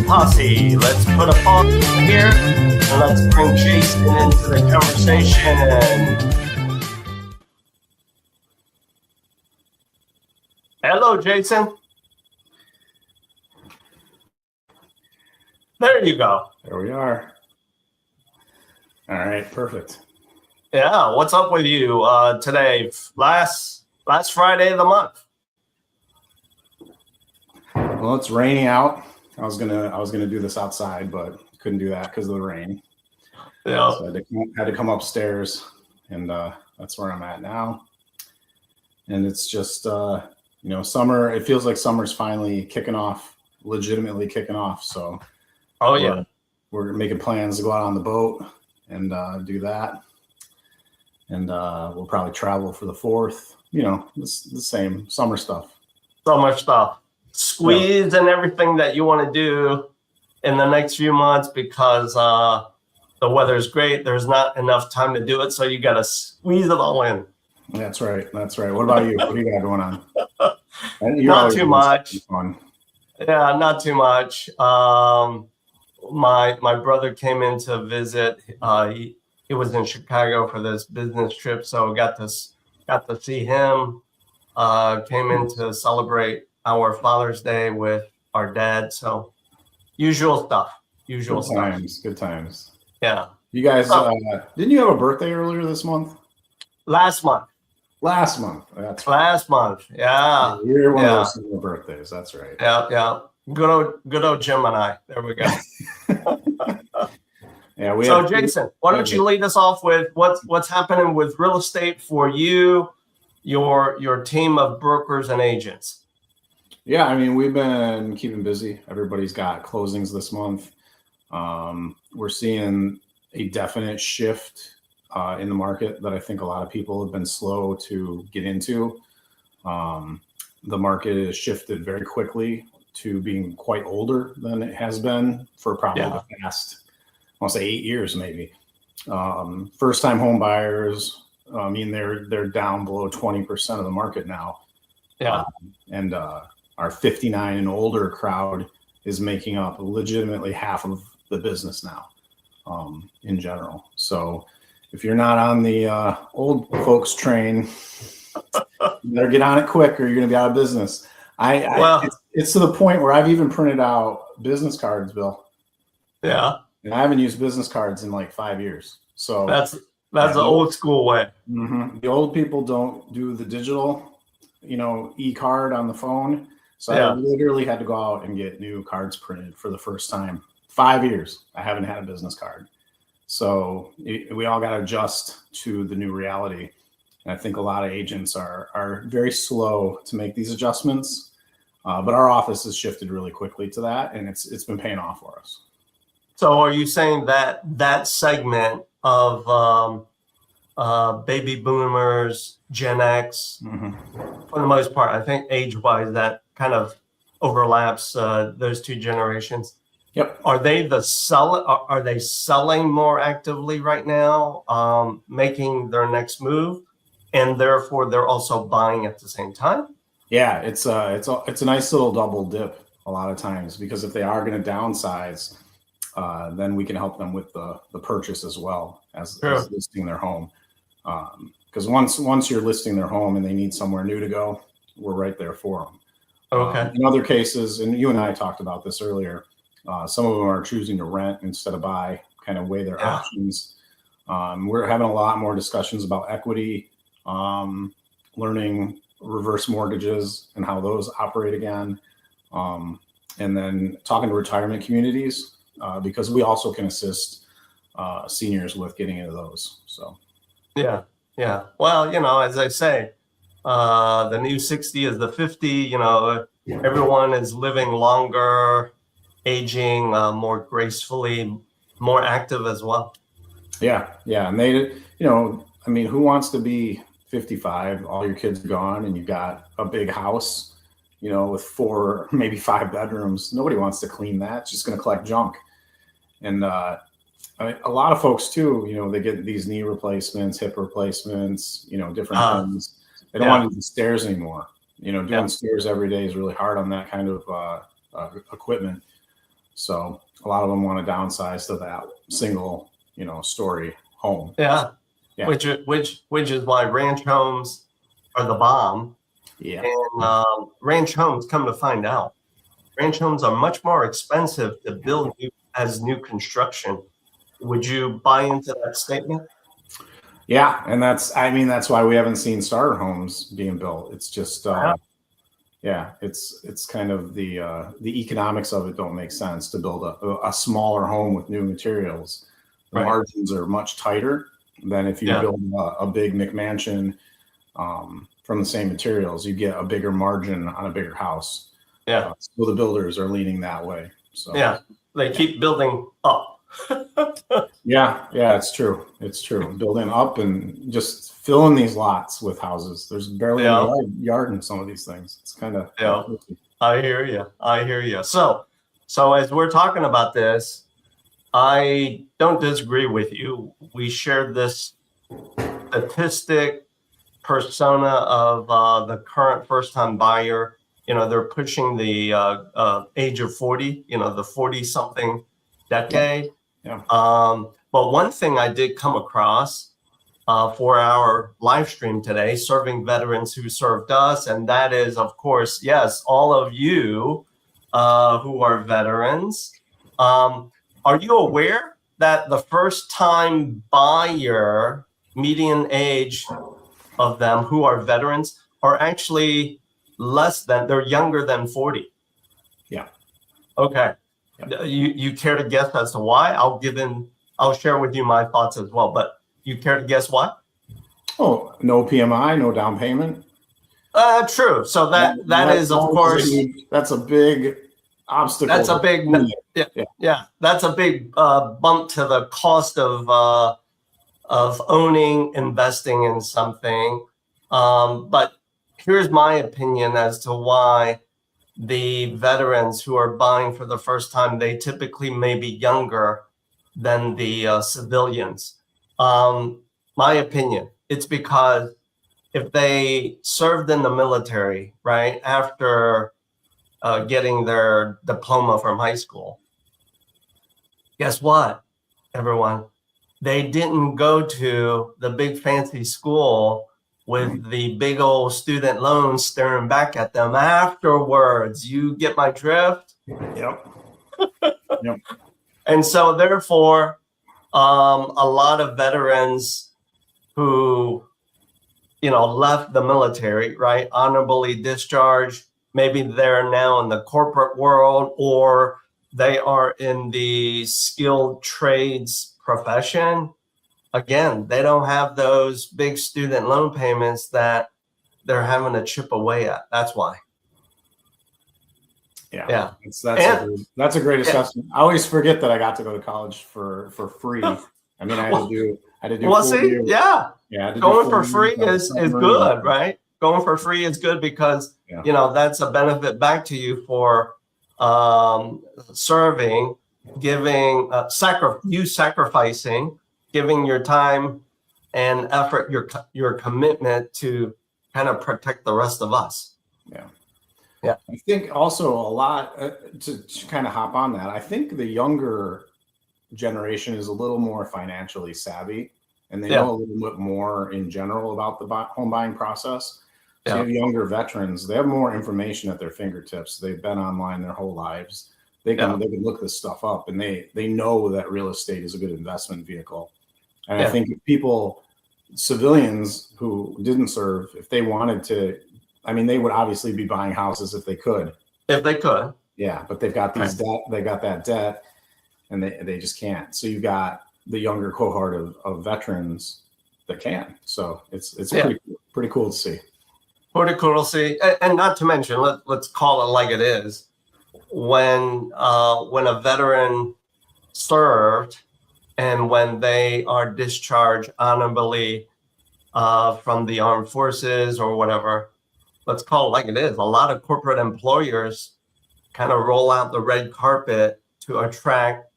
Posse. Let's put a pause here and let's bring Jason into the conversation. Hello, Jason. There you go. There we are. All right, perfect. Yeah, what's up with you today? Last Friday of the month. Well, it's raining out. I was gonna do this outside, but couldn't do that because of the rain. Yeah. So I had to come upstairs, and that's where I'm at now. And it's just summer. It feels like summer's finally kicking off, legitimately kicking off. So, oh yeah, we're making plans to go out on the boat and do that, and we'll probably travel for the 4th. You know, the same summer stuff. Summer stuff. Squeeze and everything that you want to do in the next few months because the weather's great. There's not enough time to do it, so you got to squeeze it all in. That's right. That's right. What about you? What do you got going on? Not too much. Yeah, not too much. My brother came in to visit. He was in Chicago for this business trip, so got to see him. Came in to celebrate our Father's Day with our dad. So usual stuff. Good times. Yeah. You guys, didn't you have a birthday earlier this month? Last month. That's right. Last month. Yeah. You're one of those single birthdays. That's right. Yeah. Yeah. Good old Jim and I. There we go. Yeah. So Jason, why don't you lead us off with what's happening with real estate for you, your team of brokers and agents? Yeah, I mean, we've been keeping busy. Everybody's got closings this month. We're seeing a definite shift in the market that I think a lot of people have been slow to get into. The market has shifted very quickly to being quite older than it has been for probably the past, I'll say 8 years, maybe. First-time home buyers, I mean, they're down below 20% of the market now. Yeah. And our 59 and older crowd is making up legitimately half of the business now, in general. So if you're not on the old folks train, you better get on it quick or you're going to be out of business. It's to the point where I've even printed out business cards, Bill. Yeah. And I haven't used business cards in like 5 years. So that's the old school way. Mm-hmm. The old people don't do the digital, e-card on the phone. So I literally had to go out and get new cards printed for the first time. 5 years, I haven't had a business card. So we all got to adjust to the new reality. And I think a lot of agents are very slow to make these adjustments. But our office has shifted really quickly to that, and it's been paying off for us. So are you saying that segment of baby boomers, Gen X, for the most part, I think age-wise, that kind of overlaps those two generations? Yep. Are they are they selling more actively right now, making their next move, and therefore they're also buying at the same time? Yeah, it's a nice little double dip a lot of times, because if they are going to downsize, then we can help them with the purchase as well as listing their home. Because once you're listing their home and they need somewhere new to go, we're right there for them. Okay. In other cases, and you and I talked about this earlier, Some of them are choosing to rent instead of buy, kind of weigh their options. We're having a lot more discussions about equity, learning reverse mortgages and how those operate again. And then talking to retirement communities, because we also can assist seniors with getting into those. So, yeah. Well, as I say, the new 60 is the 50. Everyone is living longer, aging more gracefully, more active as well. Yeah. And they, I mean, who wants to be 55, all your kids are gone, and you got a big house, with 4, maybe 5 bedrooms? Nobody wants to clean that. It's just going to collect junk. And a lot of folks too, they get these knee replacements, hip replacements, different things. They don't want to do the stairs anymore. Doing stairs every day is really hard on that kind of equipment. So a lot of them want to downsize to that single, story home. Yeah. Which is why ranch homes are the bomb. Yeah. And ranch homes, come to find out, ranch homes are much more expensive to build as new construction. Would you buy into that statement? Yeah, and that's why we haven't seen starter homes being built. It's just it's kind of the economics of it don't make sense to build a smaller home with new materials. The margins are much tighter than if you build a big McMansion from the same materials. You get a bigger margin on a bigger house. So the builders are leaning that way. So they keep building up. Yeah, it's true. It's true. Building up and just filling these lots with houses. There's barely a yard in some of these things. It's kind of I hear you. So as we're talking about this, I don't disagree with you. We shared this statistic persona of the current first-time buyer. They're pushing the age of 40. The 40-something decade. But one thing I did come across for our live stream today, serving veterans who served us, and that is, of course, yes, all of you who are veterans. Are you aware that the first-time buyer median age of them who are veterans are actually they're younger than 40? Yeah. Okay. You care to guess as to why? I'll share with you my thoughts as well, but you care to guess what? Oh, no PMI, no down payment. True. So that is, of course, that's a big obstacle. That's a big, that's a big bump to the cost of owning, investing in something. But here's my opinion as to why the veterans who are buying for the first time, they typically may be younger than the civilians. My opinion, it's because if they served in the military, right, after getting their diploma from high school, guess what, everyone? They didn't go to the big fancy school with the big old student loans staring back at them afterwards. You get my drift? Yep. And so therefore, a lot of veterans who, left the military, right, honorably discharged, maybe they're now in the corporate world, or they are in the skilled trades profession. Again, they don't have those big student loan payments that they're having to chip away at. That's why. Yeah. That's a great assessment. I always forget that I got to go to college for free. I mean, I had to do. Well, see, yeah. Going for free is good, right? Going for free is good because that's a benefit back to you for serving, giving, sacrificing, giving your time and effort, your commitment to kind of protect the rest of us. Yeah. I think also a lot to kind of hop on that. I think the younger generation is a little more financially savvy, and they know a little bit more in general about the home buying process. So you have younger veterans, they have more information at their fingertips. They've been online their whole lives. They can look this stuff up, and they know that real estate is a good investment vehicle. And I think if civilians who didn't serve, if they wanted to, I mean, they would obviously be buying houses if they could. If they could. Yeah, but they've got these debt, they got that debt, and they just can't. So you've got the younger cohort of veterans that can. So it's pretty cool to see. Pretty cool to see. And not to mention, let's call it like it is. When a veteran served and when they are discharged honorably from the armed forces or whatever, let's call it like it is. A lot of corporate employers kind of roll out the red carpet to attract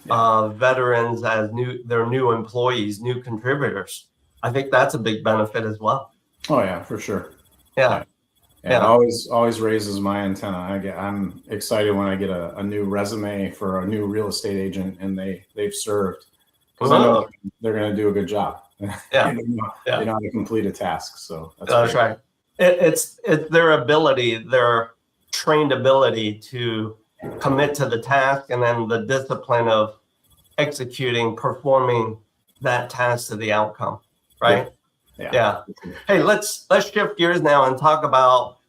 veterans as their new employees, new contributors. I think that's a big benefit as well. Oh yeah, for sure. Yeah. It always raises my antenna. I'm excited when I get a new resume for a new real estate agent and they've served, because I know they're going to do a good job. Yeah. They know how to complete a task. So that's right. It's their ability, their trained ability to commit to the task, and then the discipline of executing, performing that task to the outcome. Right. Yeah. Hey, let's shift gears now and talk about,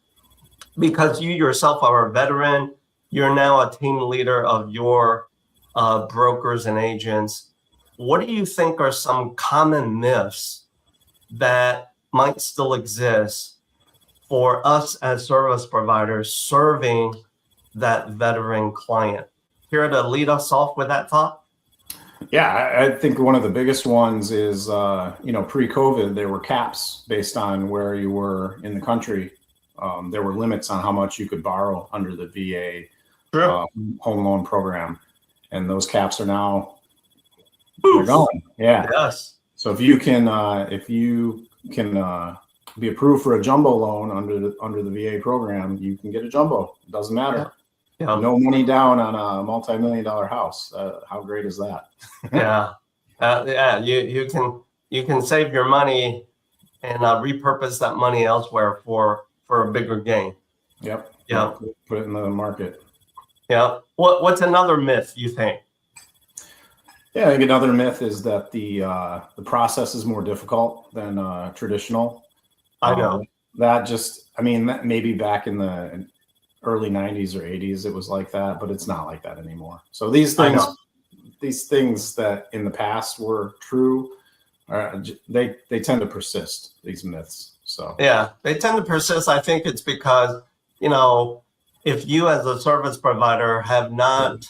because you yourself are a veteran, you're now a team leader of your brokers and agents. What do you think are some common myths that might still exist for us as service providers serving that veteran client? Here to lead us off with that thought? Yeah, I think one of the biggest ones is, pre-COVID, there were caps based on where you were in the country. There were limits on how much you could borrow under the VA home loan program. And those caps are now they're gone. Yeah. Yes. So if you can be approved for a jumbo loan under the VA program, you can get a jumbo. It doesn't matter. Yeah. No money down on a multi-million-dollar house. How great is that? You can save your money and repurpose that money elsewhere for a bigger gain. Yep. Yeah. Put it in the market. Yeah. What's another myth you think? Yeah, I think another myth is that the process is more difficult than traditional. I know. That maybe back in the early 90s or 80s it was like that, but it's not like that anymore. So these things that in the past were true, they tend to persist, these myths. So yeah, they tend to persist. I think it's because, if you as a service provider have not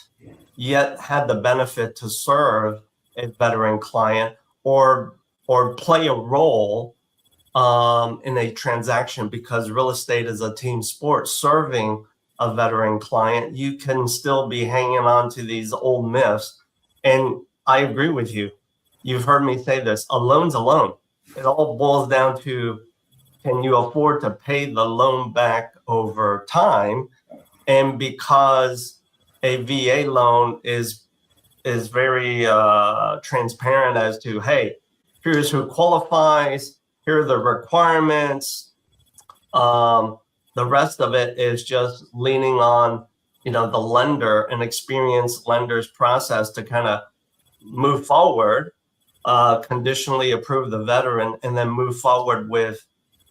yet had the benefit to serve a veteran client or play a role in a transaction, because real estate is a team sport, serving a veteran client, you can still be hanging on to these old myths. And I agree with you. You've heard me say this, a loan's a loan. It all boils down to, can you afford to pay the loan back over time? And because a VA loan is very transparent as to, hey, here's who qualifies, here are the requirements. The rest of it is just leaning on, the lender, an experienced lender's process to kind of move forward, conditionally approve the veteran, and then move forward with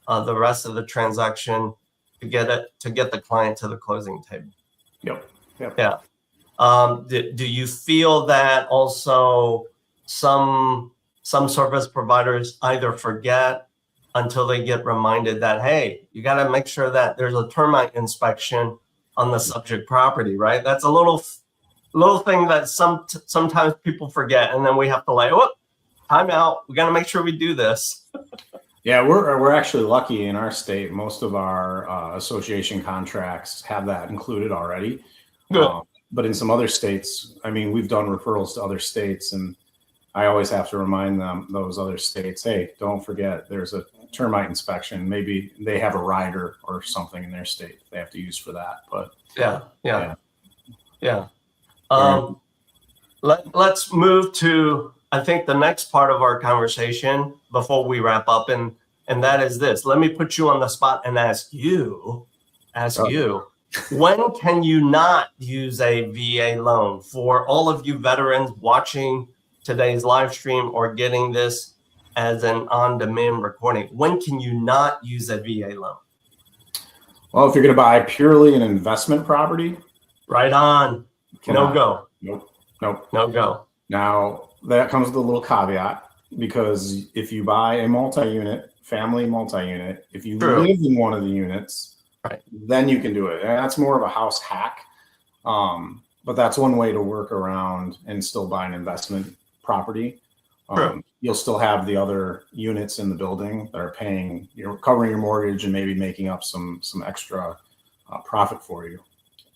the rest of the transaction to get the client to the closing table. Yep. Yeah. Do you feel that also some service providers either forget until they get reminded that, hey, you got to make sure that there's a termite inspection on the subject property, right? That's a little thing that sometimes people forget, and then we have to time out. We got to make sure we do this. Yeah, we're actually lucky in our state. Most of our association contracts have that included already. Good. But in some other states, we've done referrals to other states, and I always have to remind those other states, hey, don't forget there's a termite inspection. Maybe they have a rider or something in their state they have to use for that. But yeah. Let's move to, I think, the next part of our conversation before we wrap up, and that is this. Let me put you on the spot and ask you, When can you not use a VA loan? For all of you veterans watching today's live stream or getting this as an on-demand recording, when can you not use a VA loan? Well, if you're going to buy purely an investment property, right on. No go. Nope. No go. Now, that comes with a little caveat, because if you buy a multi-unit, family multi-unit, if you live in one of the units, right, then you can do it. And that's more of a house hack. But that's one way to work around and still buy an investment property. You'll still have the other units in the building that are paying, covering your mortgage and maybe making up some extra profit for you.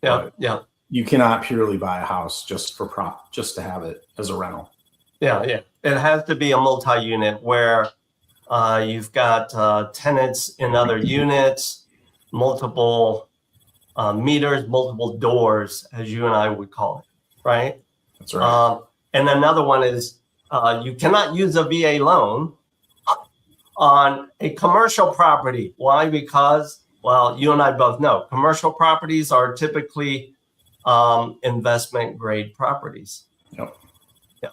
Yeah, yeah. You cannot purely buy a house just to have it as a rental. Yeah, yeah. It has to be a multi-unit where you've got tenants in other units, multiple meters, multiple doors, as you and I would call it, right? That's right. And another one is you cannot use a VA loan on a commercial property. Why? Because, well, you and I both know commercial properties are typically investment grade properties. Yep. Yeah.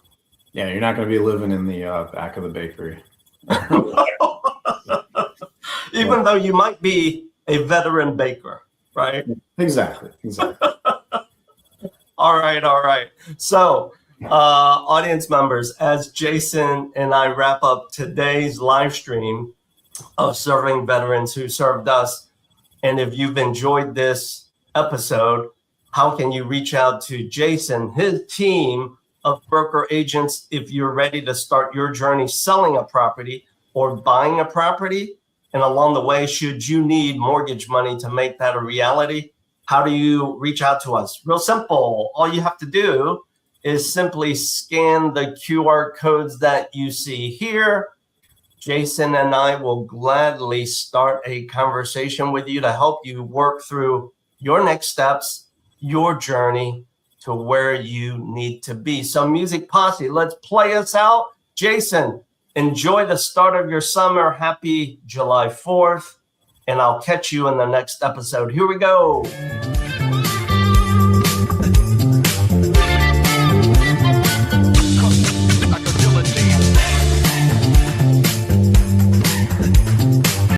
Yeah, you're not going to be living in the back of the bakery. Even though you might be a veteran baker, right? Exactly. All right. So, audience members, as Jason and I wrap up today's live stream of serving veterans who served us, and if you've enjoyed this episode, how can you reach out to Jason, his team of broker agents, if you're ready to start your journey selling a property or buying a property? And along the way, should you need mortgage money to make that a reality, how do you reach out to us? Real simple. All you have to do is simply scan the QR codes that you see here. Jason and I will gladly start a conversation with you to help you work through your next steps, your journey to where you need to be. So Music Posse, let's play us out. Jason, enjoy the start of your summer. Happy July 4th. And I'll catch you in the next episode. Here we go.